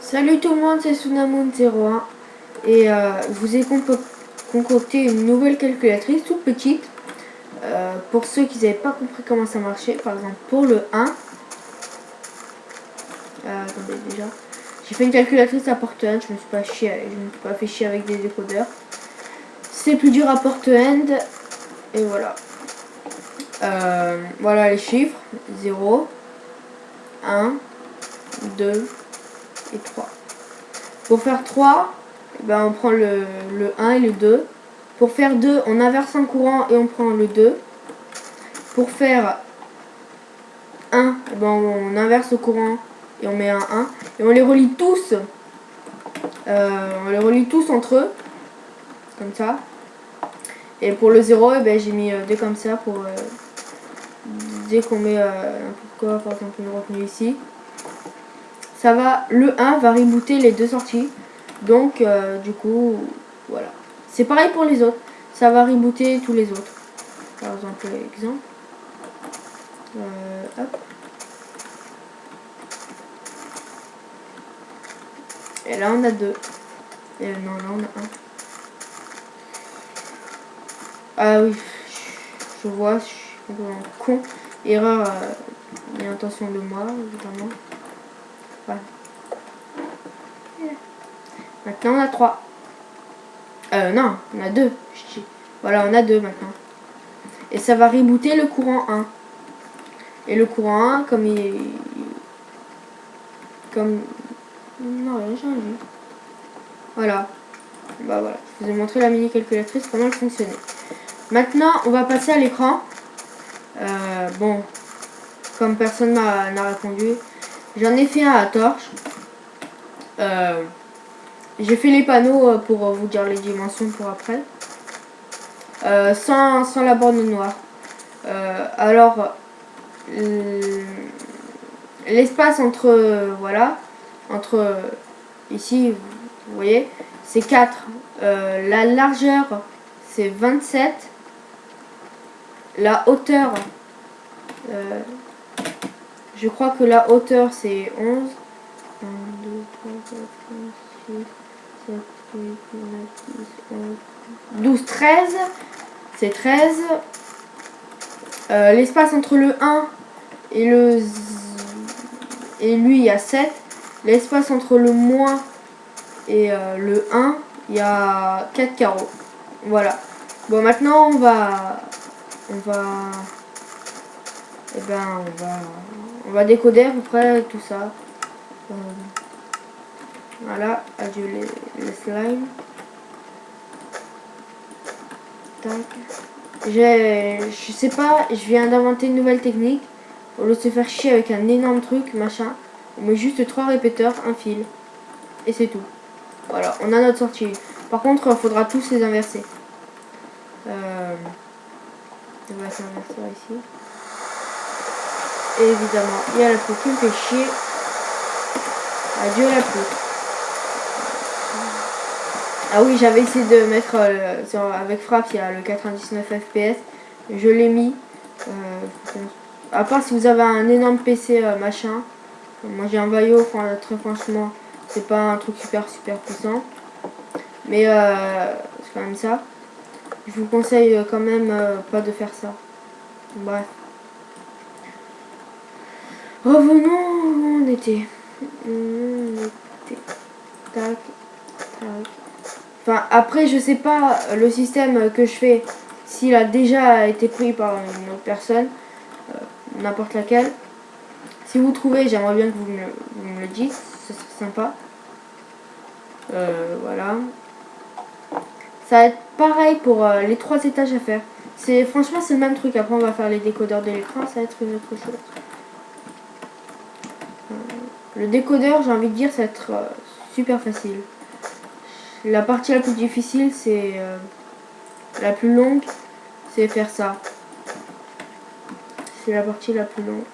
Salut tout le monde, c'est Sunamoon01 et je vous ai concocté une nouvelle calculatrice toute petite pour ceux qui n'avaient pas compris comment ça marchait. Par exemple pour le 1, attendez déjà, j'ai fait une calculatrice à porte-end, je me suis pas fait chier avec des décodeurs. C'est plus dur à porte-end et voilà. Voilà les chiffres 0, 1, 2 et 3. Pour faire 3, eh ben on prend le 1 et le 2. Pour faire 2, on inverse un courant et on prend le 2. Pour faire 1, eh ben on inverse le courant et on met un 1. Et on les relie tous. On les relie tous entre eux. Comme ça. Et pour le 0, eh ben j'ai mis 2 comme ça pour dès qu'on met par exemple une retenue ici. Ça va, le 1 va rebooter les deux sorties. Donc du coup, voilà. C'est pareil pour les autres. Ça va rebooter tous les autres. Par exemple, hop. Et là on a 2. Et non, là on a 1. Ah oui, je vois, je suis complètement con. Erreur, bien intention de moi, évidemment. Voilà. Maintenant on a 3. Non, on a 2. Voilà, on a 2 maintenant. Et ça va rebooter le courant 1. Et le courant 1, comme il... Comme... Non, rien changé. Voilà. Bah voilà, je vous ai montré la mini calculatrice, comment elle fonctionnait. Maintenant, on va passer à l'écran. Bon, comme personne n'a répondu, j'en ai fait un à torche. J'ai fait les panneaux pour vous dire les dimensions pour après. Sans la borne noire. Alors, l'espace entre, voilà, entre ici, vous voyez, c'est 4. La largeur, c'est 27. La hauteur, je crois que la hauteur, c'est 11. 1, 2, 3, 4, 5, 6, 7, 8, 9, 10, 11, 12, 13. C'est 13. L'espace entre le 1 et lui, il y a 7. L'espace entre le moins et le 1, il y a 4 carreaux. Voilà. Bon, maintenant, on va décoder à peu près tout ça. Voilà, adieu les slimes. Tac. Je sais pas, je viens d'inventer une nouvelle technique. Au lieu de se faire chier avec un énorme truc, machin, on met juste 3 répéteurs, un fil. Et c'est tout. Voilà, on a notre sortie. Par contre, il faudra tous les inverser. On va s'inverser ici. Et évidemment, il y a la pluie qui me fait chier. Adieu la pluie. Ah oui, j'avais essayé de mettre avec Frappe, il y a le 99 FPS. Je l'ai mis. À part si vous avez un énorme PC machin. Moi j'ai un Vaio, très franchement, c'est pas un truc super puissant. Mais c'est quand même ça. Je vous conseille quand même pas de faire ça. Bref. Revenons où on était. Tac, tac. Enfin, après, je sais pas le système que je fais, s'il a déjà été pris par une autre personne, n'importe laquelle. Si vous trouvez, j'aimerais bien que vous me le dites, ce serait sympa. Voilà. Ça va être pareil pour les 3 étages à faire. Franchement, c'est le même truc. Après, on va faire les décodeurs de l'écran, ça va être une autre chose. Le décodeur, j'ai envie de dire, ça va être super facile. La partie la plus difficile, c'est la plus longue, c'est faire ça. C'est la partie la plus longue.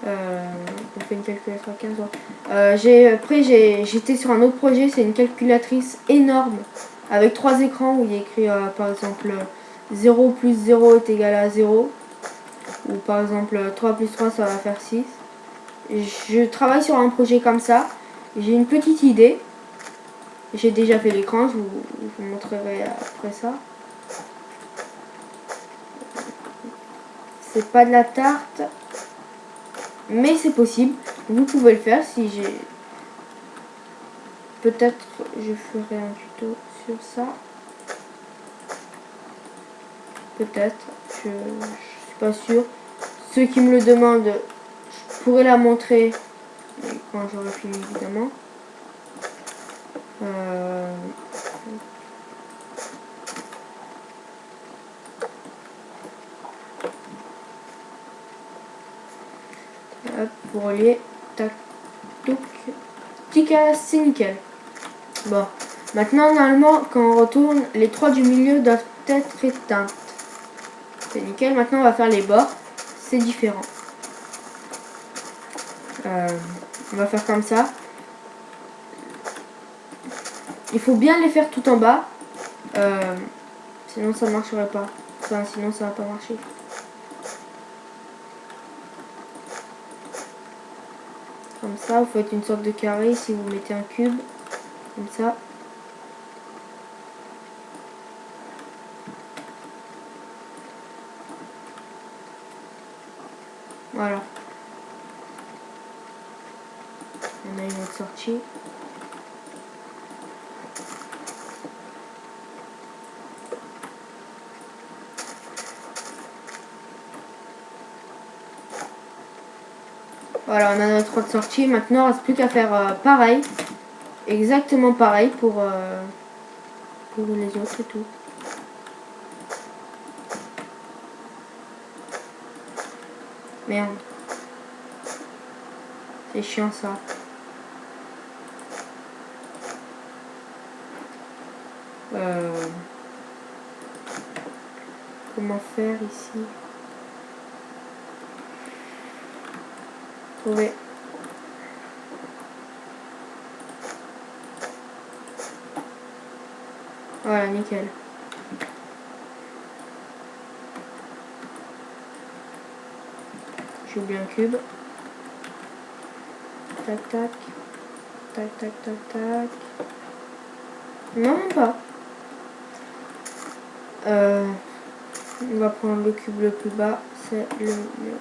On fait une calculatrice à 15 ans. Après, j'étais sur un autre projet, c'est une calculatrice énorme avec 3 écrans où il y a écrit par exemple 0 plus 0 est égal à 0. ou par exemple 3 plus 3 ça va faire 6. Je travaille sur un projet comme ça. J'ai une petite idée. J'ai déjà fait l'écran, je vous montrerai après ça. C'est pas de la tarte, mais c'est possible. Vous pouvez le faire si j'ai... Peut-être je ferai un tuto sur ça. Peut-être, je suis pas sûre. Ceux qui me le demandent, je pourrais la montrer quand j'aurai fini évidemment. Hop, pour relier, tac, touc, tic, c'est nickel. Bon, maintenant normalement quand on retourne, les 3 du milieu doivent être éteintes. C'est nickel, maintenant on va faire les bords, c'est différent. On va faire comme ça. Il faut bien les faire tout en bas, sinon ça marcherait pas. Enfin, sinon ça va pas marcher. Comme ça, vous faites une sorte de carré si vous mettez un cube, comme ça. Voilà. On a une autre sortie. Voilà, on a notre autre sortie. Maintenant, il ne reste plus qu'à faire pareil. Exactement pareil pour les autres et tout. Merde. C'est chiant ça. Comment faire ici? Trouver. Voilà, nickel. J'ai oublié un cube. Tac, tac. Tac, tac, tac, tac. Non, même pas. On va prendre le cube le plus bas. C'est le mieux.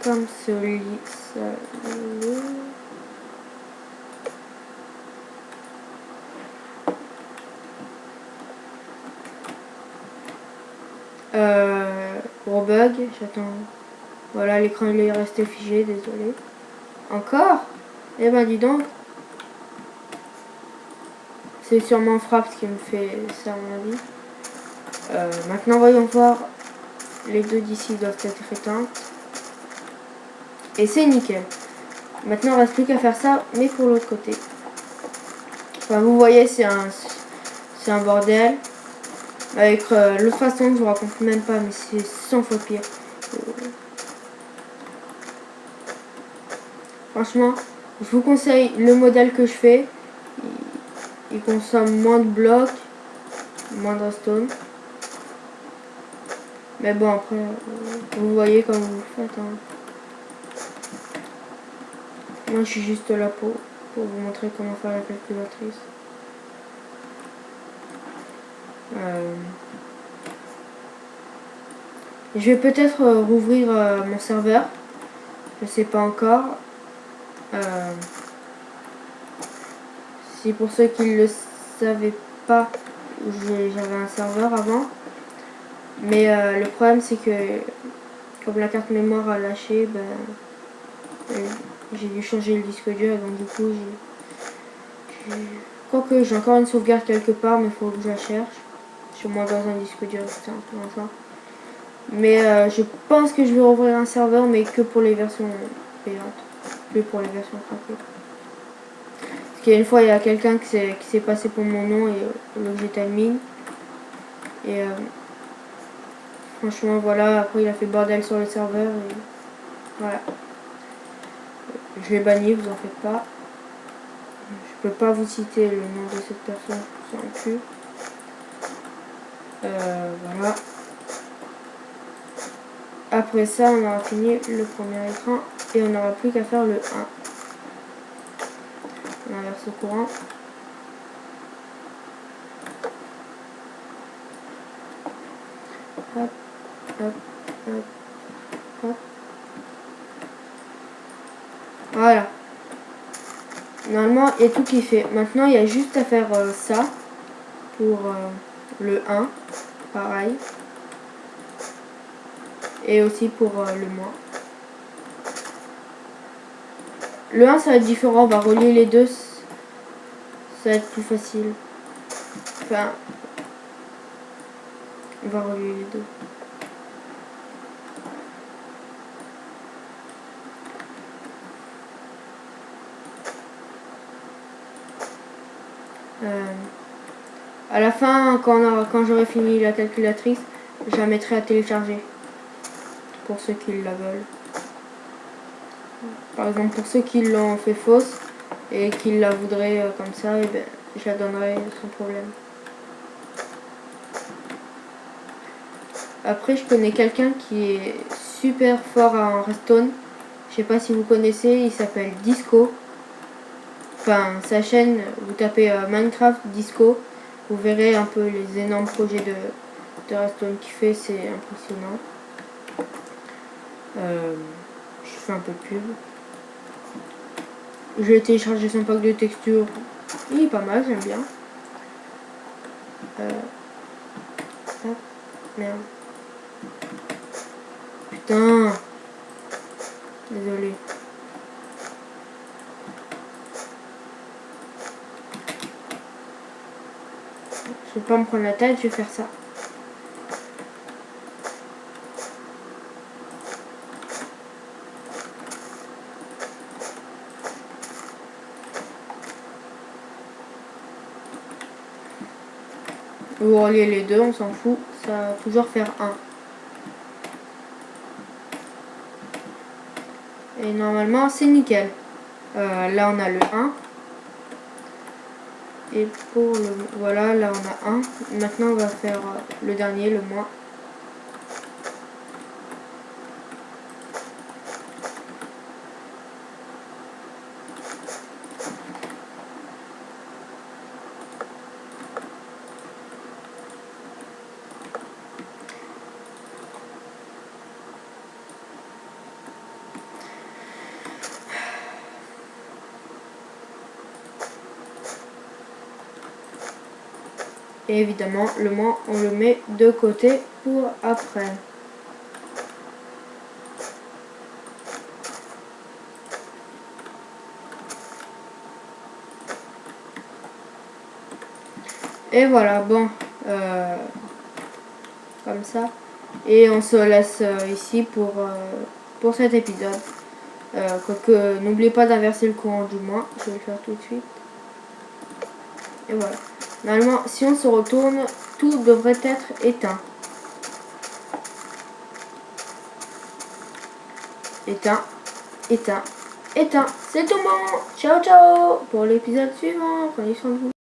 Comme celui-ci. Gros bug, j'attends. Voilà, l'écran il est resté figé, désolé. Encore? Eh ben dis donc. C'est sûrement Fraps qui me fait ça à mon avis. Maintenant voyons voir. Les deux d'ici doivent être éteintes. Et c'est nickel. Maintenant il ne reste plus qu'à faire ça, mais pour l'autre côté. Enfin vous voyez c'est un bordel. Avec l'autre façon je vous raconte même pas, mais c'est 100 fois pire. Franchement, je vous conseille le modèle que je fais. Il consomme moins de blocs, moins de stone. Mais bon, après, vous voyez comme vous faites. Hein. Moi, je suis juste là pour vous montrer comment faire la calculatrice. Je vais peut-être rouvrir mon serveur. Je sais pas encore. Si pour ceux qui ne le savaient pas, j'avais un serveur avant. Mais le problème c'est que comme la carte mémoire a lâché, ben, j'ai dû changer le disque dur. Donc du coup, quoique j'ai encore une sauvegarde quelque part, mais il faut que je la cherche. Sûrement dans un disque dur, c'est un peu dans ça. Mais je pense que je vais rouvrir un serveur, mais que pour les versions payantes, plus pour les versions gratuites. Parce qu'il y a une fois, il y a quelqu'un qui s'est passé pour mon nom et l'objet admin. Et franchement, voilà, après il a fait bordel sur le serveur. Voilà. Je l'ai banni, vous en faites pas. Je peux pas vous citer le nom de cette personne sans le cul. Voilà. Après ça, on aura fini le premier écran et on n'aura plus qu'à faire le 1. On inverse le courant. Hop, hop, hop, hop. Voilà. Normalement, il y a tout qui est fait. Maintenant, il y a juste à faire ça pour le 1. Pareil. Et aussi pour le moins. Le 1, ça va être différent. On va relier les deux. Ça va être plus facile. Enfin, on va relier les deux. À la fin, quand j'aurai fini la calculatrice, je la mettrai à télécharger. Pour ceux qui la veulent. Par exemple, pour ceux qui l'ont fait fausse et qui la voudraient comme ça, et ben, je la donnerai sans problème. Après, je connais quelqu'un qui est super fort en Redstone. Je sais pas si vous connaissez, il s'appelle Disco. Enfin, sa chaîne, vous tapez Minecraft Disco, vous verrez un peu les énormes projets de Redstone qu'il fait, c'est impressionnant. Je fais un peu de pub. J'ai téléchargé son pack de textures. Il est pas mal, j'aime bien. Hop, merde. Putain. Désolé. Je vais pas me prendre la tête, je vais faire ça. Vous reliez les deux, on s'en fout. Ça va toujours faire 1. Et normalement, c'est nickel. Là, on a le 1. Et pour le... Voilà, là, on a 1. Maintenant, on va faire le dernier, le moins. Et évidemment, le moins, on le met de côté pour après. Et voilà, bon, comme ça. Et on se laisse ici pour cet épisode. Quoique, n'oubliez pas d'inverser le courant du moins. Je vais le faire tout de suite. Et voilà. Normalement, si on se retourne, tout devrait être éteint. Éteint, éteint, éteint. C'est tout bon. Ciao, ciao pour l'épisode suivant. Prenez soin de vous.